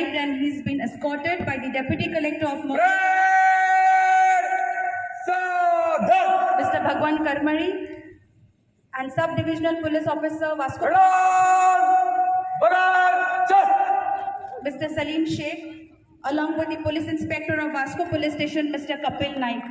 arrived and he's been escorted by the Deputy Collector of Mauvin, Mr. Bhagwan Karmari, and Sub-Divisional Police Officer Vasco, Mr. Salim Sheikh, along with the Police Inspector of Vasco Police Station, Mr. Kapil Naik.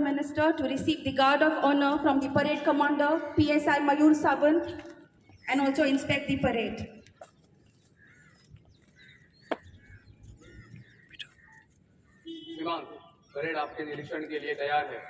Minister to receive the guard of honor from the parade commander PSI Mayur Saban and also inspect the parade. श्रीमान, parade आपके निरीक्षण के लिए तैयार है।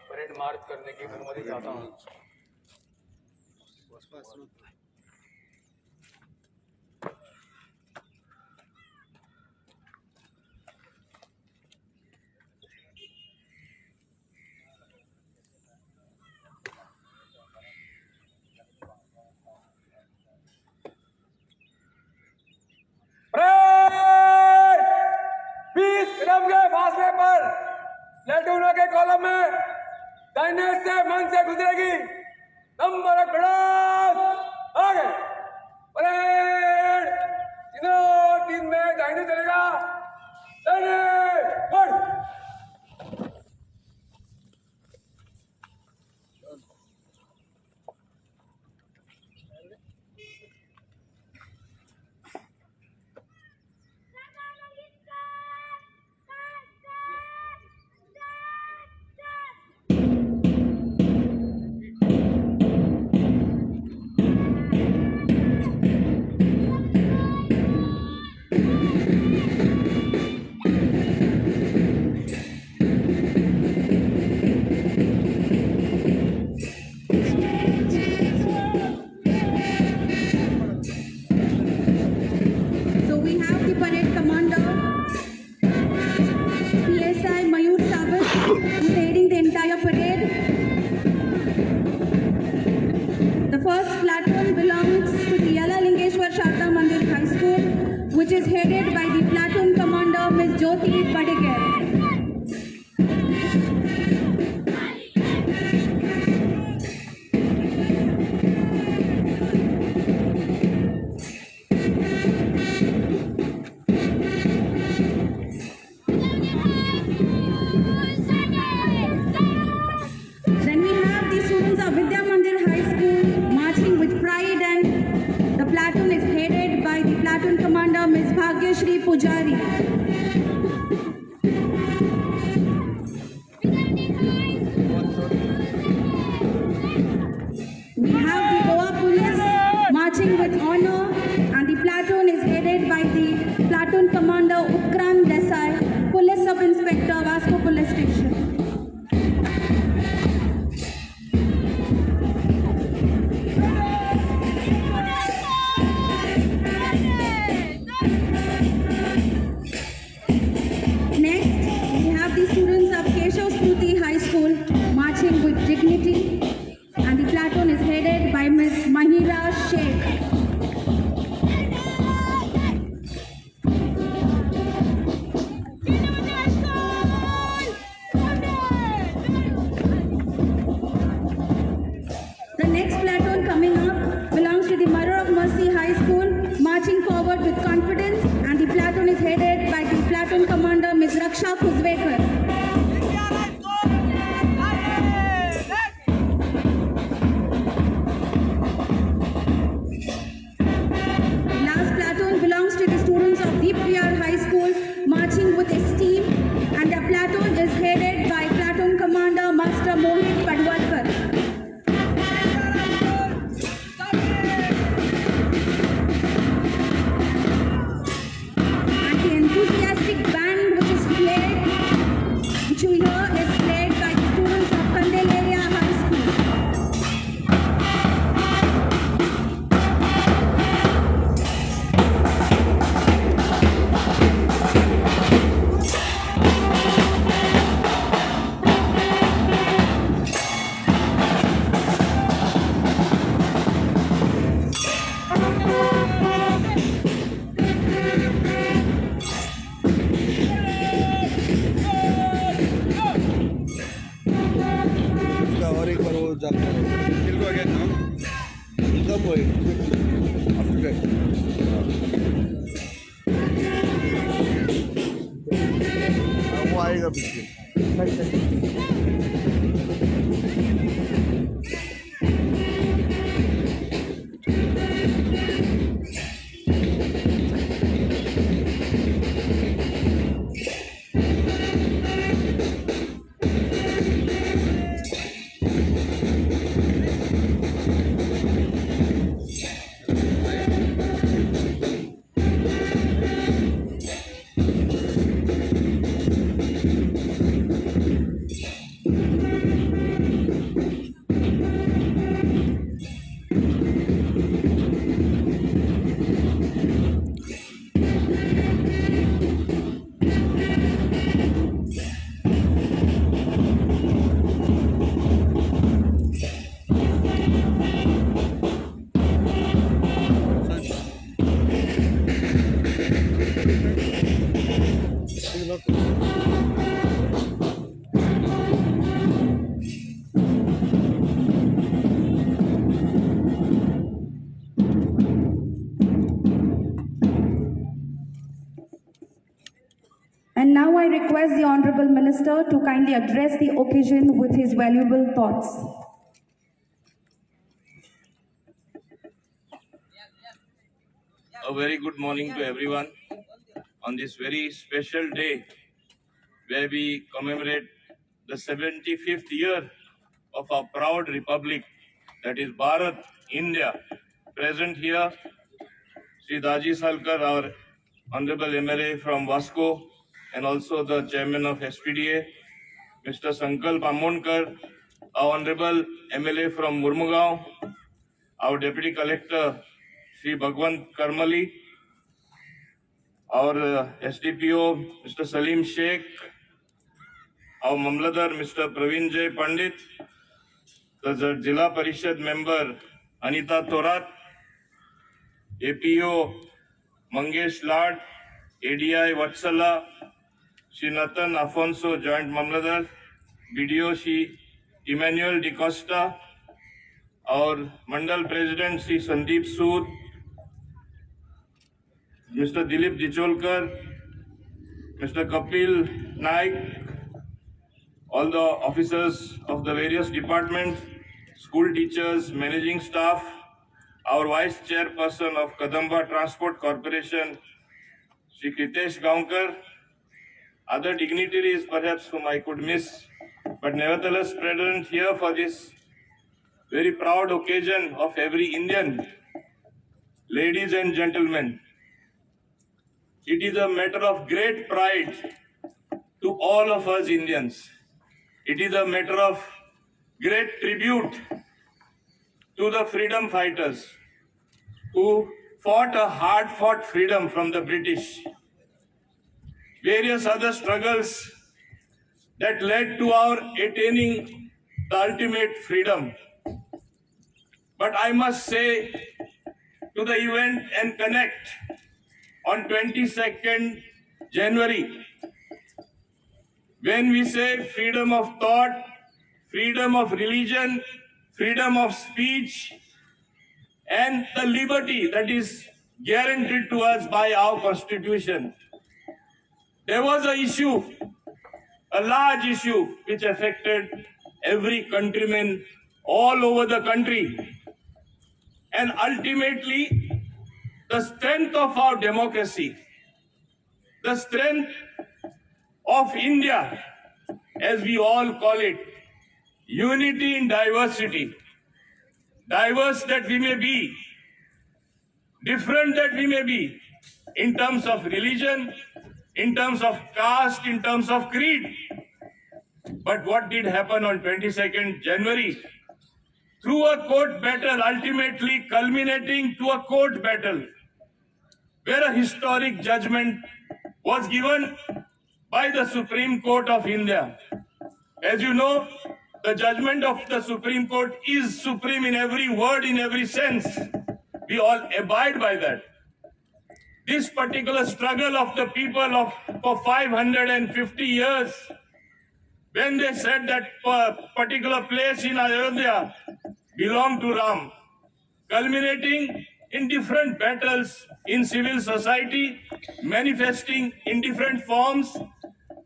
Parade मार्च करने की अनुमति चाहता हूँ। प्लेटूनों के कॉलम में दाहिने से मन से गुजरेगी। नंबर एक आगे परेड तीनों टीम में दाहिने चलेगा। दाहिने good. Vasco Police Station. Next, we have the students of Keshav Spruti High School marching with dignity, and the platoon is headed by Miss Mahira Sheikh. The next platoon coming up belongs to the Mother of Mercy High School, marching forward with confidence, and the platoon is headed by the platoon commander Ms. Raksha Khuzvekar. Last platoon belongs to the students of Deep Priyar High School, marching with esteem, and the platoon is headed by platoon commander Master Mohit Padwalkar. And the enthusiastic band which is played, which you hear, is played by the students of Candelaria High School. और एक बार वो जाता है किल को again ना कब हुए after that वो आएगा पीछे And now I request the Honorable Minister to kindly address the occasion with his valuable thoughts. A very good morning to everyone on this very special day where we commemorate the 75th year of our proud republic, that is Bharat, India. Present here, Sri Daji Salkar, our Honorable MLA from Vasco, and also the Chairman of SPDA, Mr. Sankalp Amonkar, our Honorable MLA from Murmugaon, our Deputy Collector, Sri Bhagwant Karmali, our SDPO, Mr. Salim Sheikh, our Mamladar, Mr. Praveen J. Pandit, the Jila Parishad member, Anita Thorat, APO, Mangesh Lad, ADI Vatsala, Shri Nathan Afonso, Joint Mamladar, BDO Shri Emmanuel Di Costa, our Mandal President Shri Sandeep Sood, Mr. Dilip Dicholkar, Mr. Kapil Naik, all the officers of the various departments, school teachers, managing staff, our Vice Chairperson of Kadamba Transport Corporation, Shri Kritesh Gaonkar, other dignitaries perhaps whom I could miss, but nevertheless present here for this very proud occasion of every Indian. Ladies and gentlemen, it is a matter of great pride to all of us Indians. It is a matter of great tribute to the freedom fighters who fought a hard-fought freedom from the British. Various other struggles that led to our attaining the ultimate freedom. But I must say to the event and connect on 22nd January, when we say freedom of thought, freedom of religion, freedom of speech, and the liberty that is guaranteed to us by our Constitution, there was an issue, a large issue, which affected every countryman all over the country. And ultimately, the strength of our democracy, the strength of India, as we all call it, unity in diversity, diverse that we may be, different that we may be, in terms of religion, in terms of caste, in terms of creed. But what did happen on 22nd January? Through a court battle, ultimately culminating to a court battle, where a historic judgment was given by the Supreme Court of India. As you know, the judgment of the Supreme Court is supreme in every word, in every sense. We all abide by that. This particular struggle of the people for 550 years, when they said that particular place in Ayodhya belonged to Ram, culminating in different battles in civil society, manifesting in different forms,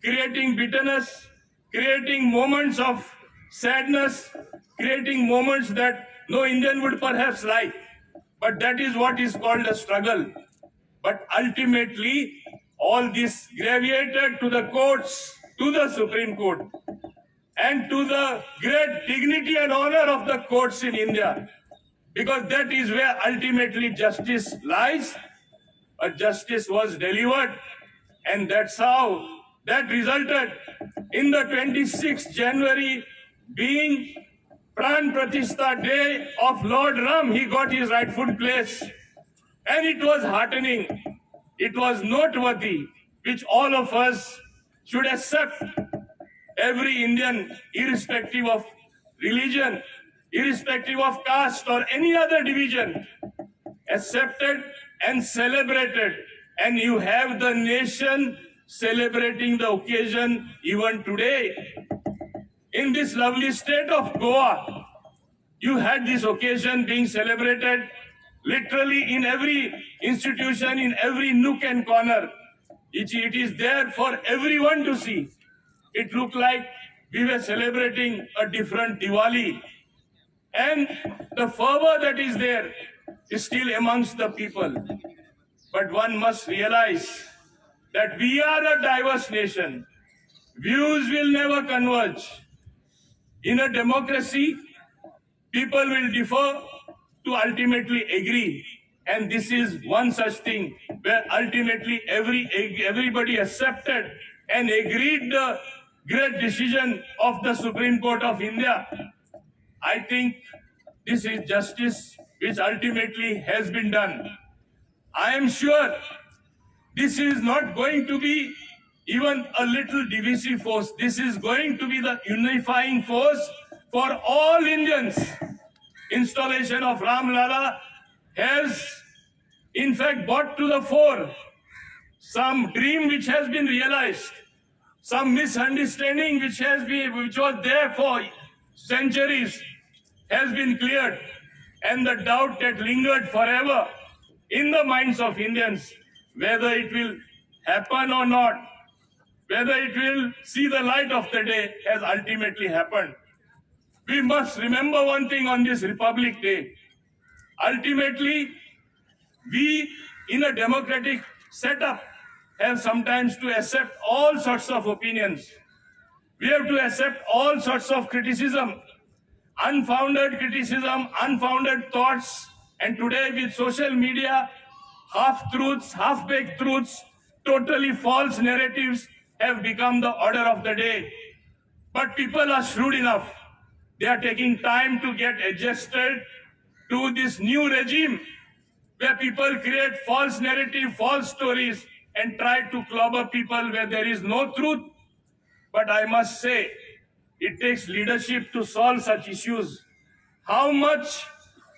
creating bitterness, creating moments of sadness, creating moments that no Indian would perhaps like. But that is what is called a struggle. But ultimately, all this graviated to the courts, to the Supreme Court, and to the great dignity and honor of the courts in India. Because that is where ultimately justice lies. A justice was delivered, and that's how that resulted in the 26th January being Pran Pratishtha Day of Lord Ram. He got his rightful place. And it was heartening. It was noteworthy, which all of us should accept. Every Indian, irrespective of religion, irrespective of caste or any other division, accepted and celebrated. And you have the nation celebrating the occasion even today. In this lovely state of Goa, you had this occasion being celebrated literally in every institution, in every nook and corner. It is there for everyone to see. It looked like we were celebrating a different Diwali. And the fervor that is there is still amongst the people. But one must realize that we are a diverse nation. Views will never converge. In a democracy, people will differ to ultimately agree. And this is one such thing where ultimately everybody accepted and agreed the great decision of the Supreme Court of India. I think this is justice which ultimately has been done. I am sure this is not going to be even a little divisive force. This is going to be the unifying force for all Indians. Installation of Ram Lala has in fact brought to the fore some dream which has been realized, some misunderstanding which was there for centuries has been cleared, and the doubt that lingered forever in the minds of Indians, whether it will happen or not, whether it will see the light of the day, has ultimately happened. We must remember one thing on this Republic Day. Ultimately, we in a democratic setup have sometimes to accept all sorts of opinions. We have to accept all sorts of criticism, unfounded criticism, unfounded thoughts. And today with social media, half-truths, half-baked truths, totally false narratives have become the order of the day. But people are shrewd enough. They are taking time to get adjusted to this new regime where people create false narrative, false stories, and try to clobber people where there is no truth. But I must say, it takes leadership to solve such issues. How much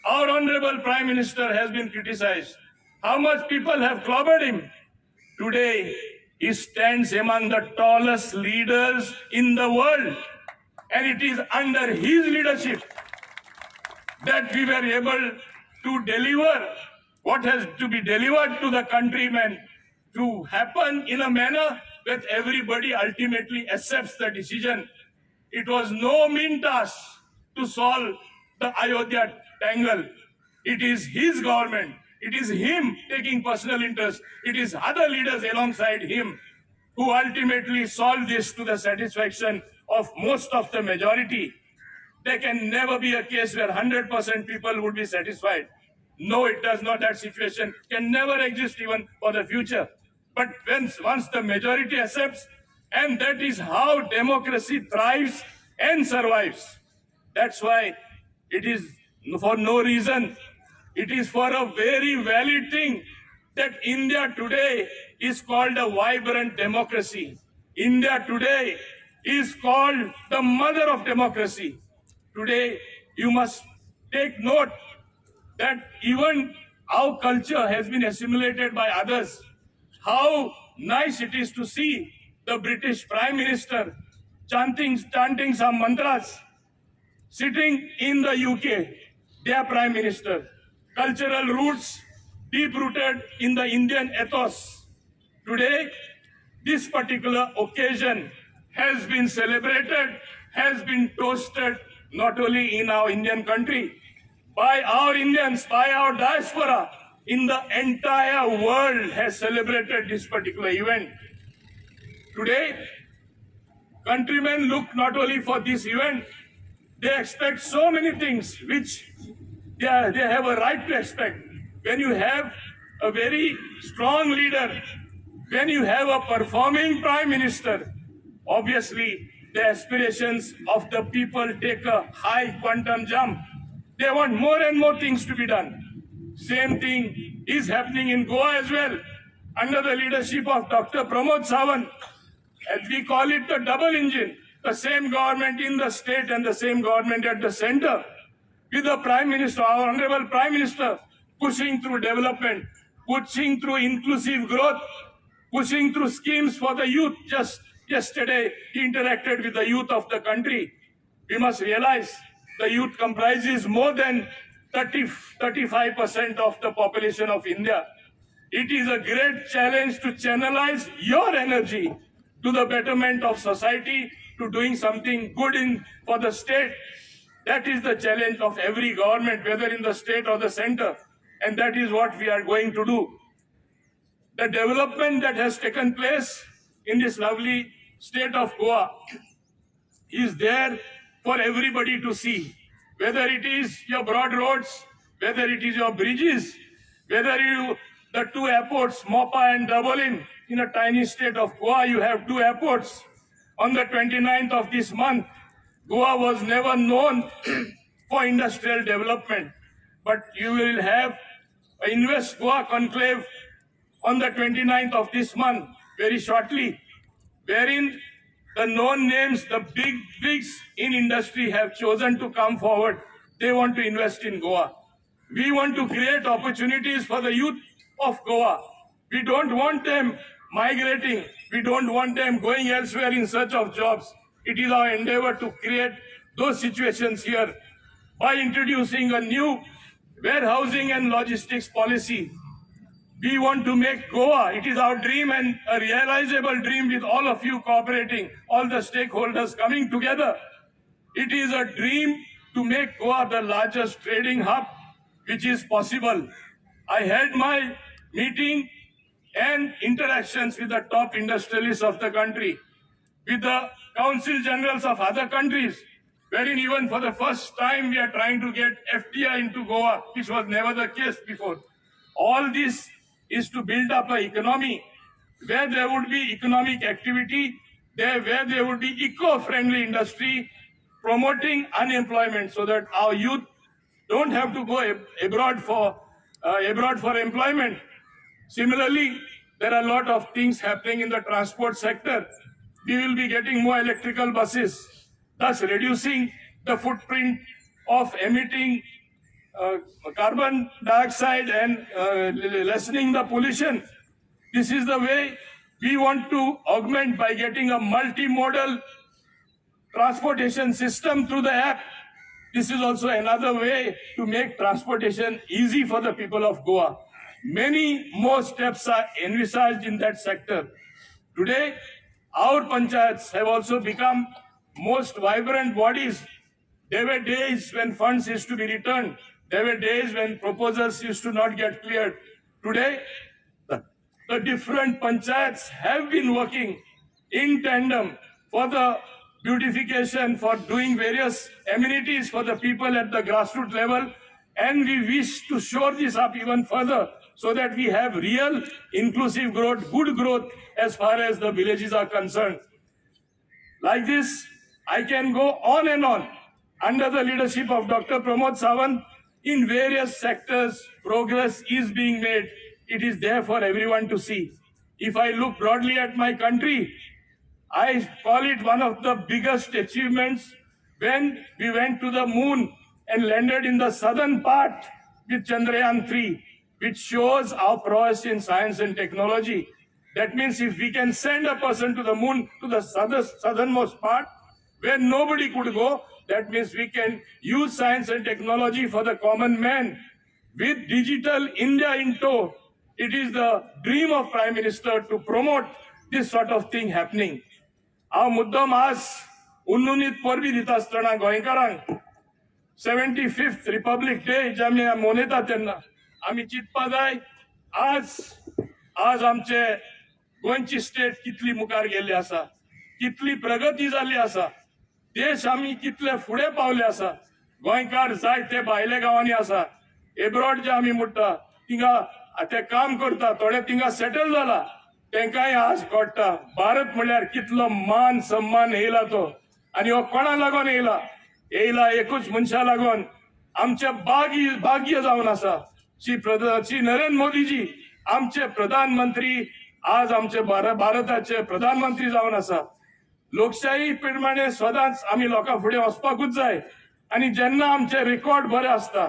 our Honorable Prime Minister has been criticized, how much people have clobbered him. Today, he stands among the tallest leaders in the world. And it is under his leadership that we were able to deliver what has to be delivered to the countrymen to happen in a manner that everybody ultimately accepts the decision. It was no mean task to solve the Ayodhya tangle. It is his government. It is him taking personal interest. It is other leaders alongside him who ultimately solve this to the satisfaction of most of the majority. There can never be a case where 100% people would be satisfied. No, it does not. That situation can never exist even for the future. But once the majority accepts, and that is how democracy thrives and survives. That's why it is for no reason. It is for a very valid thing that India today is called a vibrant democracy. India today is called the mother of democracy. Today, you must take note that even our culture has been assimilated by others. How nice it is to see the British Prime Minister chanting some mantras, sitting in the UK, their Prime Minister. Cultural roots deep-rooted in the Indian ethos. Today, this particular occasion has been celebrated, has been toasted not only in our Indian country, by our Indians, by our diaspora, in the entire world has celebrated this particular event. Today, countrymen look not only for this event, they expect so many things which they have a right to expect. When you have a very strong leader, when you have a performing Prime Minister, obviously the aspirations of the people take a high quantum jump. They want more and more things to be done. Same thing is happening in Goa as well, under the leadership of Dr. Pramod Sawant. As we call it, the double engine, the same government in the state and the same government at the center, with the Prime Minister, our Honorable Prime Minister, pushing through development, pushing through inclusive growth, pushing through schemes for the youth. Just yesterday, he interacted with the youth of the country. We must realize the youth comprises more than 35% of the population of India. It is a great challenge to channelize your energy to the betterment of society, to doing something good for the state. That is the challenge of every government, whether in the state or the center. And that is what we are going to do. The development that has taken place in this lovely state of Goa is there for everybody to see. Whether it is your broad roads, whether it is your bridges, whether the two airports, Mopa and Dabolin, in a tiny state of Goa, you have two airports. On the 29th of this month, Goa was never known for industrial development, but you will have an Invest Goa conclave on the 29th of this month, very shortly, wherein the known names, the big wigs in industry have chosen to come forward. They want to invest in Goa. We want to create opportunities for the youth of Goa. We don't want them migrating. We don't want them going elsewhere in search of jobs. It is our endeavor to create those situations here by introducing a new warehousing and logistics policy. We want to make Goa, it is our dream and a realizable dream with all of you cooperating, all the stakeholders coming together. It is a dream to make Goa the largest trading hub, which is possible. I had my meeting and interactions with the top industrialists of the country, with the council generals of other countries, wherein even for the first time we are trying to get FDI into Goa, which was never the case before. All this is to build up an economy where there would be economic activity, where there would be eco-friendly industry, promoting unemployment so that our youth don't have to go abroad for employment. Similarly, there are a lot of things happening in the transport sector. We will be getting more electrical buses, thus reducing the footprint of emitting carbon dioxide and lessening the pollution. This is the way we want to augment by getting a multimodal transportation system through the app. This is also another way to make transportation easy for the people of Goa. Many more steps are envisaged in that sector. Today, our panchayats have also become most vibrant bodies. There were days when funds used to be returned. There were days when proposals used to not get cleared. Today, the different panchayats have been working in tandem for the beautification, for doing various amenities for the people at the grassroots level. And we wish to shore this up even further so that we have real inclusive growth, good growth as far as the villages are concerned. Like this, I can go on and on. Under the leadership of Dr. Pramod Sawant, in various sectors, progress is being made. It is there for everyone to see. If I look broadly at my country, I call it one of the biggest achievements when we went to the moon and landed in the southern part with Chandrayaan 3, which shows our prowess in science and technology. That means if we can send a person to the moon, to the southernmost part, where nobody could go, that means we can use science and technology for the common man. With Digital India in tow, it is the dream of Prime Minister to promote this sort of thing happening. Our muddam आज उन्नुनीत परबी दिता आसतना गोंयकारांक 75th Republic Day जे आमी मनयता तेन्ना आमी चिंतपा जाय आज आमचे गोंयची स्टेट कितली मुखार गेल्ली आसा, कितली प्रगती जाल्ली आसा, देश आमी कितले फुडें पावले आसा. गोंयकार जायते भायले गांवांनी आसा, एब्रॉड जे आमी म्हणटा थिंगा ते काम करता, थोडे थिंगा सेटल जाला. तेंकाय आज कळटा भारत म्हणल्यार कितलो मान सन्मान येयला तो, आनी हो कोणा लागून येयला एकूच मनशा लागून. आमचे भाग्य जावन आसा श्री नरेंद्र मोदीजी आमचे प्रधानमंत्री, आज आमचे भारताचे प्रधानमंत्री जावन आसा. लोकशाही प्रमाणे सदांच आमी लोकां फुडें वचपाकूच जाय. आनी जेन्ना आमचे रेकॉर्ड बरे आसता,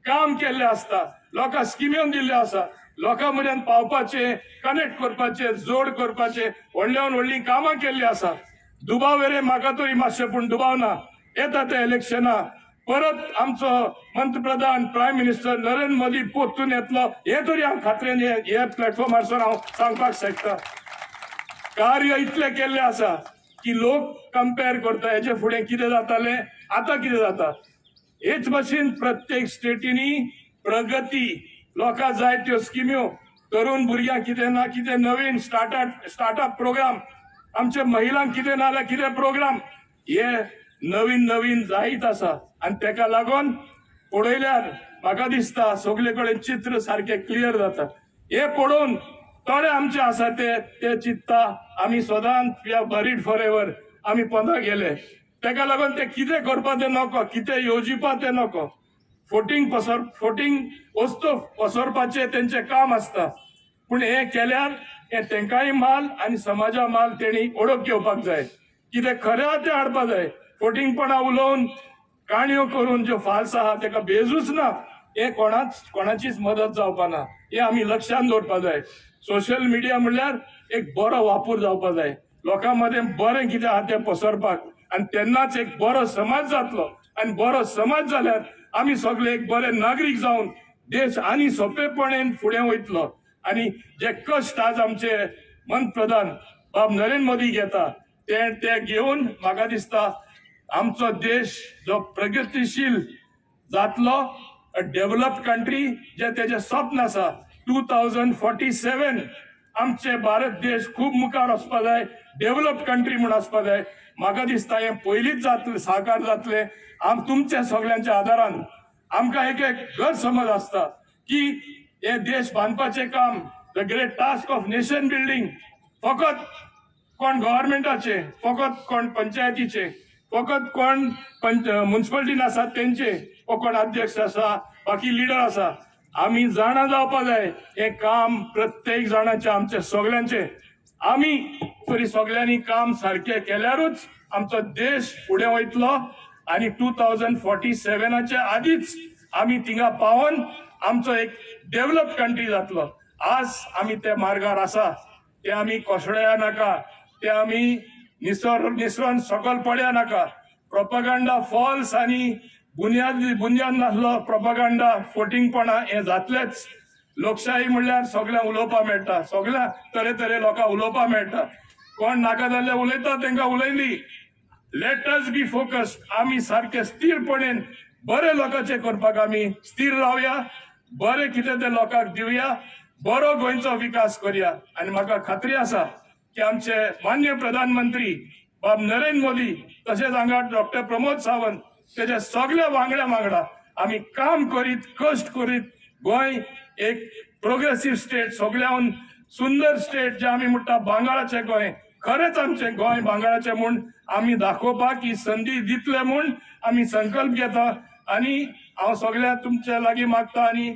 काम केल्ले आसता, लोकां स्किम्यो दिल्ल्यो आसा, लोकां मेरेन पावपाचे, कनेक्ट करपाचे, जोड करपाचे व्हडल्यान व्हडली कामां केल्ली आसा. दुबाव रे म्हाका तरी मातशें पूण दुबाव ना. येता ते इलेक्शना परत आमचो पंतप्रधान प्रायम मिनिस्टर नरेंद्र मोदी पोत्तून येतलो हे तरी हांव खात्रेन हे प्लॅटफॉर्मार हांव सांगपाक शकता. कार्य इतले केल्ले आसा की लोक कंपेर करता हेजे फुडें कितें जातालें, आतां कितें जाता. हेच भाशेन प्रत्येक स्टेटीनी प्रगती, लोकां जाय त्यो स्किम्यो, तरुण भुरग्यांक कितें ना कितें नवीन स्टार्टअप प्रोग्राम, आमच्या महिलांक कितें ना जाल्यार कितें प्रोग्राम, हे नवीन जायत आसा. आनी तेका लागून पळयल्यार म्हाका दिसता सगळे कडेन चित्र सारकें क्लियर जाता. हे पळोवन थोडे आमचे आसा ते चिंतता आमी सदांच we are buried forever, आमी पोंदा गेले. तेका लागून ते कितें करपा ते नको, कितें येवजिपा ते नको. फोटींग वस्तू पसरपाचे तेंचे काम आसता, पूण हे केल्यार हे तेंकाय माल आनी समाजा माल तेणी ओळख घेवपाक जाय. कितें खरें ते हाडपा जाय. फोटींगपणा उलोवन काणयो करून ज्यो फाल्स आहा तेका बेजूच ना, हे कोणाचीच मदत जावपा ना. हे आमी लक्षांत दवरपा जाय. सोशल मिडिया म्हणल्यार एक बरो वापर जावपा जाय, लोकां मदें बरें कितें आहा तें पसरपाक, आनी तेन्नाच एक बरो समाज जातलो. आनी बरो समाज जाल्यार आमी सगळे एक बरे नागरीक जावन देश आनी सोंपेपणेन फुडें वयतलो. आनी जे कश्ट आज आमचे पंतप्रधान बाब नरेंद्र मोदी घेता ते घेवन म्हाका दिसता आमचो देश जो प्रगतीशील जातलो, अ डेव्हलप्ड कंट्री जे तेजे स्वप्न आसा 2047 आमचे भारत देश खूब मुखार वचपा जाय, डेव्हलप्ड कंट्री म्हूण वचपा जाय. म्हाका दिसता हें पयलींच जातलें, साकार जातलें तुमच्या सगळ्यांच्या आदारान. आमकां एक घर समज आसता की हे देश बांदपाचें काम, the great task of nation building, फकत कोण गव्हर्नमेंटाचे, फकत कोण पंचायतीचे, फकत कोण म्युन्सिपालिटीन आसा तेंचे, वो कोण अध्यक्ष आसा, बाकी लिडर आसा, आमी जाणा जावपा जाय हे काम प्रत्येक जाणांचे, आमचे सगळ्यांचे. आमी तरी सगळ्यांनी काम सारखे केल्यारूच आमचो देश फुडें वयतलो आणि 2047च्या आदीच आमी थिंगा पावन आमचो एक डेव्हलप कंट्री जातलो. आज आमी त्या मार्गार आसा, ते आमी कोसळ्या नाका, ते आमी निसरून सकल पड्या नाका. प्रोपागंडा फॉल्स आणि बुन्याद नासलो प्रोपागंडा फोटिंगपणा हे जातलेच. लोकशाही म्हणल्यार सगळ्यांक उलोवपा मेळटा, सगळ्या तरे लोकांक उलोवपा मेळटा. कोण नाका जाल्ले उलयता तांकां उलयली. Let us be focused. आमी सारखे स्थिरपणेन बरे लोकांचे करपाक आमी स्थिर रावया, बरे कितें ते लोकांक दिवया, बरो गोंयचो विकास करया. आनी म्हाका खात्री आसा की आमचे मान्य प्रधानमंत्री बाब नरेंद्र मोदी, तशेंच हांगा डॉक्टर प्रमोद सावंत, तेजे सगळ्या वांगडा आमी काम करीत, कश्ट करीत गोंय एक प्रोग्रेसिव्ह स्टेट, सगळ्याहून सुंदर स्टेट जे आमी म्हणटा भांगराचें गोंय, खरेंच आमचें गोंय भांगराचें म्हूण आमी दाखोवपाक ही संदी दितले म्हूण आमी संकल्प घेता. आनी हांव सगळ्या तुमच्या लागीं मागता आनी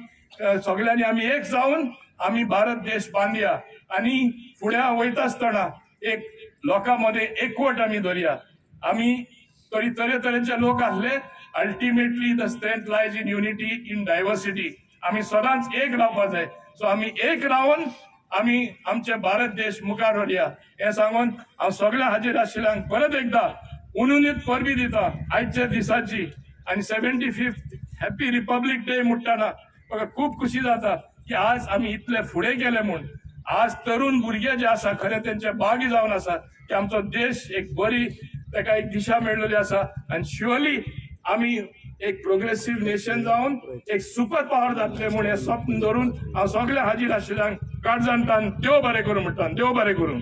सगळ्यांनी आमी एक जावन आमी भारत देश बांदया आनी फुडें वयता आसतना एक लोकां मदें एकवट आमी धरया. आमी तरेतरेचे लोक आसले, ultimately the strength lies in unity in diversity. आमी सदांच एक रावपा जाय. सो आमी एक रावन आमी आमचे भारत देश मुखार व्हरया हे सांगून हांव सगळ्या हाजीर आशिल्ल्यांक परत एकदा उनुनीत परबी दिता आयच्या दिसाची. आनी 75th हॅपी रिपब्लीक डे म्हणटना म्हाका खूब खुशी जाता की आज आमी इतले फुडें गेले म्हूण. आज तरुण भुरगे जे आसा खरे तेंचे बागी जावन आसा की आमचो देश एक बरी ताका एक दिशा मेळिल्ली आसा. आनी शुअरली आमी एक प्रोग्रेसिव्ह नेशन जावन एक सुपर पॉवर जातले म्हूण हे स्वप्न धरून हांव सगळ्या हाजीर आशिल्ल्यांक काळजांतल्यान देव बरें करूं म्हणटा. देव बरें करूं.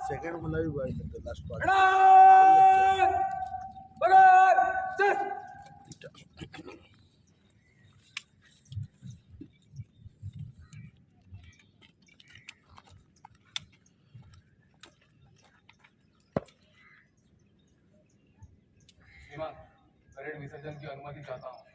सेकंड मला लास्ट पार्ट परेड विसर्जन की अनुमति चाहता हूँ.